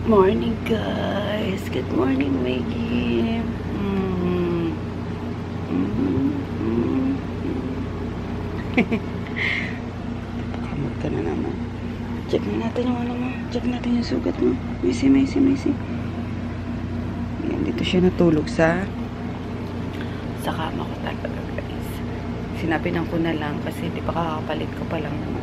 Morning guys. Good morning Maggie. Pakamot ka na naman. Check na natin yung ano mo. Check natin yung sugat mo. Macy. Yan, dito siya natulog sa kama ko talaga guys. Sinabihan ko na lang kasi di pa kakapalit ko pa lang naman.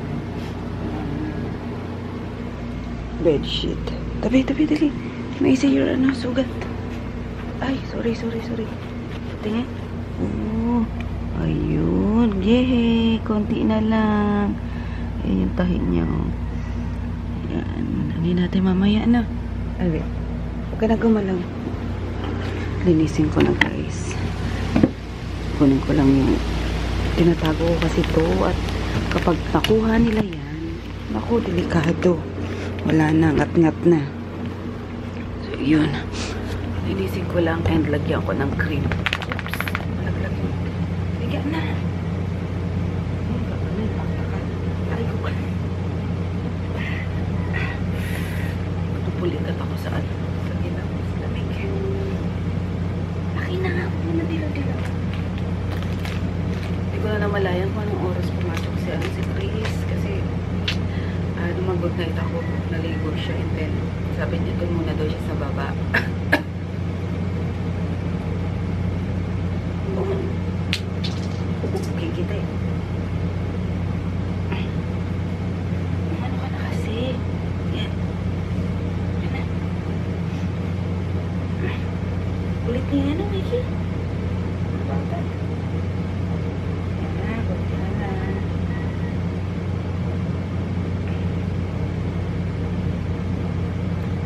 Bedsheet. Tabi, dali. May isa yung sugat. Ay, sorry. Tingin. Oh, ayun. Yay! Konti na lang. Ayan yung tahi niya. Ayan. Hindi natin mamaya na. Ay, wait. Huwag ka na gumalaw. Linisin ko na guys. Kunin ko lang yung tinatago ko kasi to. At kapag nakuha nila yan, naku, delikado. Wala na, ngat-ngat na. So, yun. Linisin ko lang and lagyan ko ng cream. Oops. Malaglag mo. Bigyan na. Ay, ko. Tupulikat ako sa ano. Sa ginang. Lamig. Laki na nga. Ano dilo-dilo. Hindi ko na namalayan kung anong oras pumasok si Chris. Kasi good night ako, naligo siya and then sabi niya doon muna daw siya sa baba. Okay kita eh. Ano ka na kasi? Yan. Yan na. Kulit niya ano, Mickey?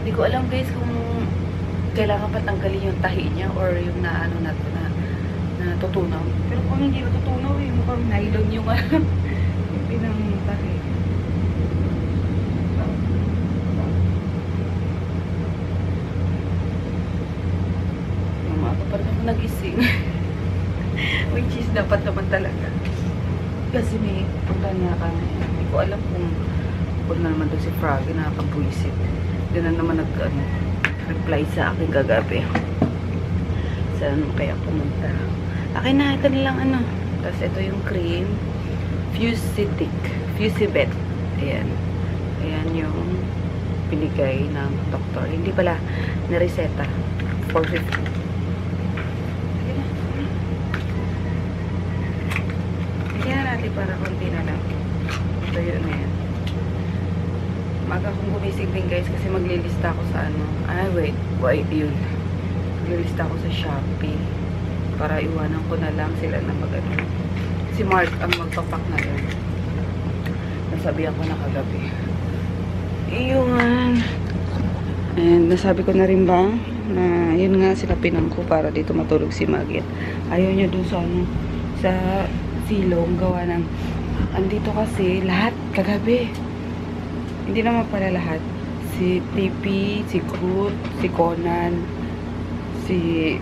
Hindi ko alam guys kung kailangan pa tanggalin yung tahi niya or yung naano na to na tutunaw. Pero kung hindi natutunaw eh, mukhang nylon yung yung pinang tahi. Umaga pa rin ako nagising. Which is dapat naman talaga. Kasi may punta niya kami. Hindi ko alam kung na naman doon si Froggy nakakabuisit. Doon na naman reply sa akin kagabi. Saan kaya pumunta? Akin na, ito nilang ano. Tapos ito yung cream. Fusibet. Ayan. Ayan yung binigay ng doktor. Hindi pala, nireseta. 450. Bigyan na natin para konti na lang. Ito yun na yan. Maga akong gumising din guys kasi maglilista ako sa ano. Ay wait yun. Maglilista ako sa Shopee para iwanan ko na lang sila na mag-ano. Si Mark ang magpapak na yun. Nasabihan ko na kagabi. Iyon. And nasabi ko na rin ba na yun nga sinapinan ko para dito matulog si Maggie. Ayaw niya dun sa ano, sa silong gawa ng andito kasi lahat kagabi. Hindi naman pala lahat. Si Tipi, si Groot, si Conan, si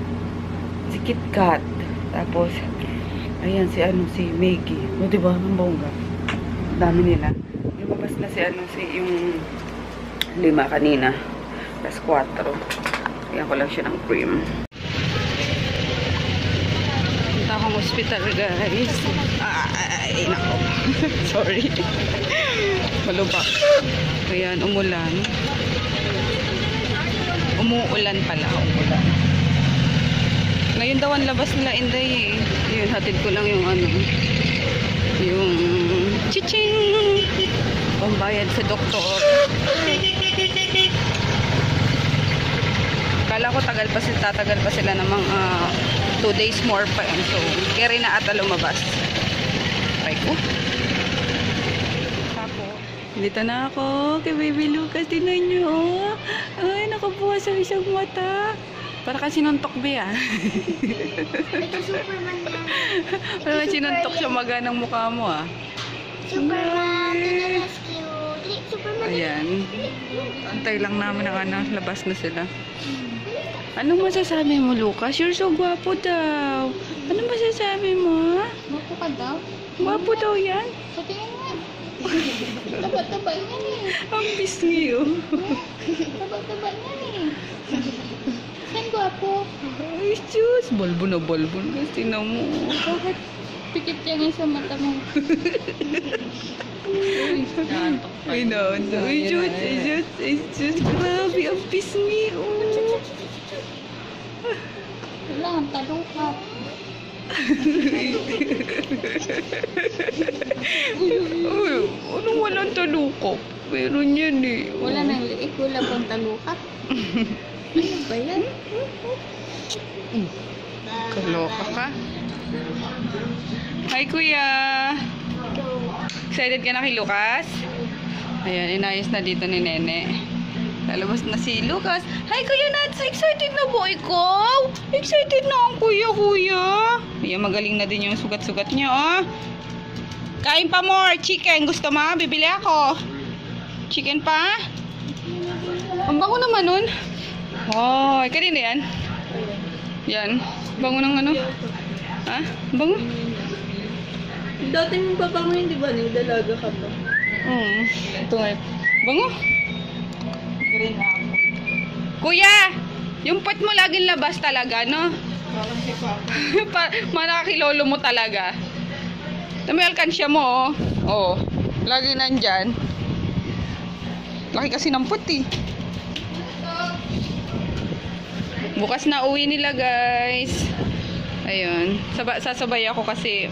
KitKat. Tapos, ayan, si Maggie. O, diba? Ang bongga. Dami nila. Lumabas na yung 5 kanina. Plus 4. Ayan ko lang siya ng cream. Punta akong hospital, guys. Ay, nako. Sorry. Malubak. Ayan, umulan. Umuulan pala. Umulan. Ngayon daw ang labas nila, Inday eh. Yun, hatid ko lang yung ano. Yung chiching! Pambayad sa doktor. Kala ko tatagal pa sila ng mga 2 days more pa yun. So, kaya na ata lumabas. Try ko. Dito na ako kay Baby Lucas. Tingnan nyo, oh. Ay, nakabukas sa isang mata. Para kasi sinuntok ba, ah. Ito Superman yan. Para kasi sinuntok siya maganang mukha mo, ah. Superman, to the rescue. Superman. Ayan. Antay lang namin ang ano, labas na sila. Anong masasabi mo, Lucas? You're so gwapo daw. Anong masasabi mo? Gwapo ka daw? Gwapo daw yan. Patingin mo. Taba-taba niyan eh. Ang bisngi, oh. Taba-taba niyan. ako. Ay, sus. Balbo na balbo na. Tingnan mo. Bakit pikit yan sa mata mo? Uy, naantok pa. Ay, naantok. Ay, sus. Ay, sus. Ay, sus. Grabe. Ang pisngi. Oh. Wala, ang talong ka. Ay, anong walang talukop? Meron yan eh. Wala nang liik, wala pang talukat. Ano ba yan? Kaloka ka. Hi, Kuya. Excited ka na kay Lucas? Ayan, inayos na dito ni Nene. Lalabas na si Lucas. Hi, Kuya Nats! Excited na ba ikaw? Excited na ang kuya. Ayan, magaling na din yung sugat-sugat niya, oh. Kain pa more. Chicken. Gusto mo? Bibili ako. Chicken pa? Ang bango naman nun. Oh, kanina yan? Yan. Bango ng ano? Ha? Bango? Dati mong papango yun, di ba? Nagdalaga ka pa. Ito nga. Bango? Kuya! Yung pot mo laging labas talaga, no? Manakakilolo mo talaga. May alkansya mo, oh. Oh, lagi nandyan. Laki kasi ng pot, eh. Bukas na uwi nila, guys. Ayun. Sasabay ako kasi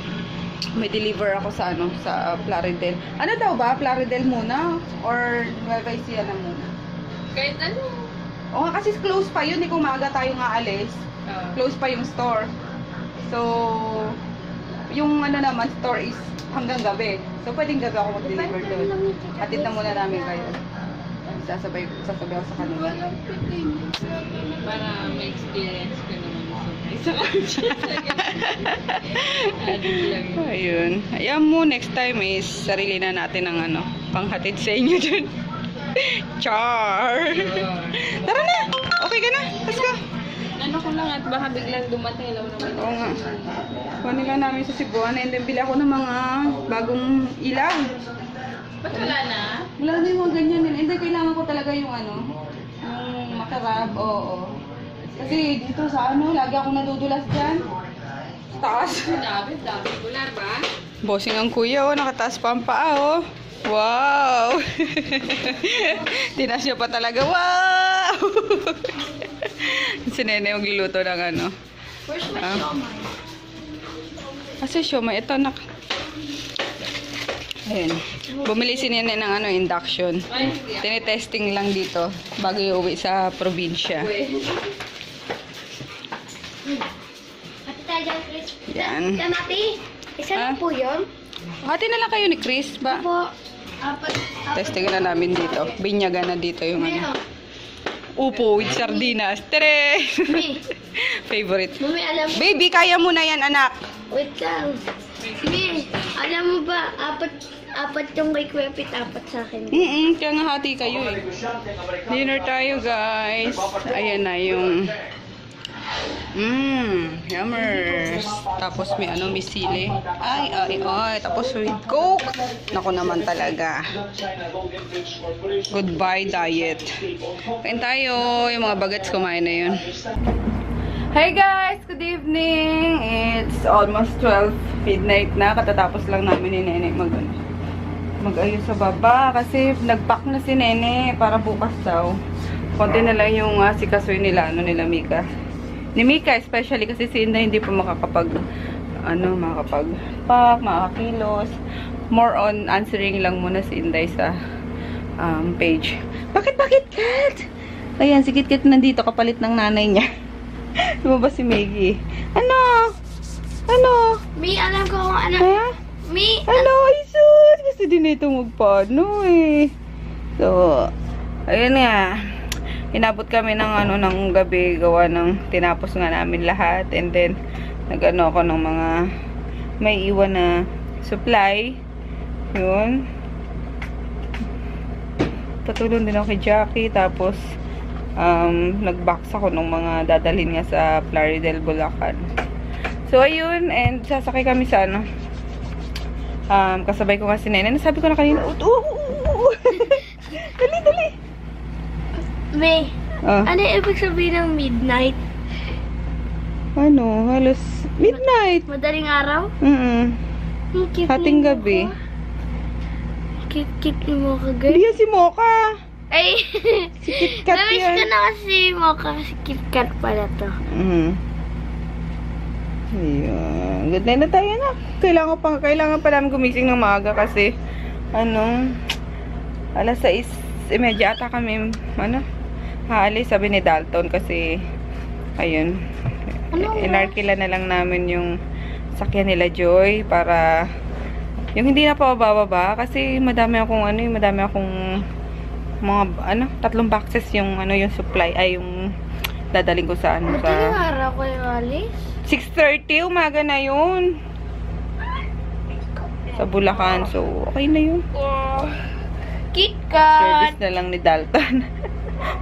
may deliver ako sa ano, sa Plaridel. Ano daw ba? Plaridel muna? Or Nueva Ecija na muna? Kahit ano. O nga, kasi close pa yun. Kung maaga tayo nga alis, close pa yung store. So, yung ano naman, store is hanggang gabi. So, pwedeng gabi ako mag-deliver doon. Hatid na muna namin kayo. Sasabay ako sa kanila. Para may experience ko naman. Ayun. Ayan mo, next time is sarili na natin ang ano, panghatid sa inyo dun. Char! Tara na! Okay ka na? Let's go! Ano ko lang at baka biglang dumating lang naman. Oo nga. Kunin lang namin sa Cebuana and then bili ako ng mga bagong ilaw. Ba't wala na? Wala na yung mga ganyan din. And then kailangan ko talaga yung ano, yung makarab. Oo. Kasi dito sa ano, lagi ako nadudulas dyan. Taas. Dami. Bular ba? Bossing ang kuya, oh. Nakataas pa ang paa, oh. Wow! Tinas niya pa talaga. Wow! Si Nene magluluto ng ano. Where's my siomay? Kasi siomay, ito nak. Ayun. Bumili si Nene ng ano, induction. Tinitesting lang dito bago iuwi sa probinsya. Ate tayo dyan, Chris. Yan. Mati, isa Ah? lang po yun? Hati na lang kayo ni Chris ba? Po. Apat. Testing na namin dito. Binyaga na dito yung ano. Meron. Upo with sardinas. Tere! Mami, Favorite. Mami, alam mo. Baby, kaya mo na yan, anak. Wait lang. Mami, alam mo ba, apat yung kay Kuya Pit, apat sa akin. Kaya nga hati kayo eh. Dinner tayo, guys. Ayan na yung yummers. Tapos may ano, may sili. Ay. Tapos with Coke. Naku naman talaga. Goodbye, diet. Kain tayo. Yung mga bagets kumain na yun. Hey guys! Good evening! It's almost 12 midnight na. Katatapos lang namin ni Nene mag-ayos sa baba. Kasi nag-pack na si Nene para bukas daw. Konti na lang yung sikasuy nila, nila Mika. Ni Mika especially kasi si Inday hindi pa makakapag makakilos. More on answering lang muna si Inday sa page. Bakit Kat? Ayan, si Kit nandito kapalit ng nanay niya. Lumabas si Maggie. Ano? Mi, alam ko kung ano. Ha? Mi, Ano? Isus! Gusto din ito magpano eh. So, ayun nga. Inabot kami ng gabi, gawa ng tinapos nga namin lahat. And then, nag-ano ako ng mga may iwan na supply. Yun. Tutulong din ako kay Jackie. Tapos, nag-box ako ng mga dadalhin nga sa Plaridel, Bulacan. So, ayun. And sasakay kami sa ano. Kasabay ko nga si Nene. Nasabi ko na kanina, dali. Mi, ano yung ibig sabihin ng midnight? ano, halos midnight. Madaling araw? Mm. Ang cute Hating ni gabi. Mocha. Cute ni Mocha, Hindi guys. yan si Mocha. Ay! Si KitKat Namiss yan. ko na kasi Mocha. Si KitKat pala to. Ayan. Good night na tayo na. Kailangan pa namin gumising ng maaga kasi alas 6:30 ata kami haalis, sabi ni Dalton kasi ayun. Ano? Inarkila na lang namin yung sakyan nila Joy para yung hindi na pa bababa kasi madami akong mga 3 boxes yung yung supply ay yung dadaling ko sa Madaling sa araw ko yung alis? 6:30 umaga na yun sa Bulacan, so okay na yun. KitKat! Service na lang ni Dalton.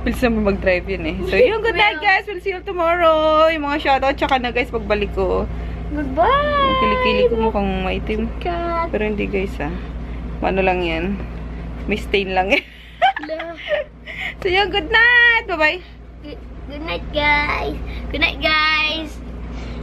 Bilis naman mag-drive yun eh. So yun, good night guys, we'll see you tomorrow. Yung mga shoutout tsaka na guys pagbalik ko. Goodbye! Yung kilikili ko mukhang maitim. KitKat! Pero hindi guys ano lang yan, may stain lang eh. So yun, good night, bye bye. Good night, guys. Good night, guys.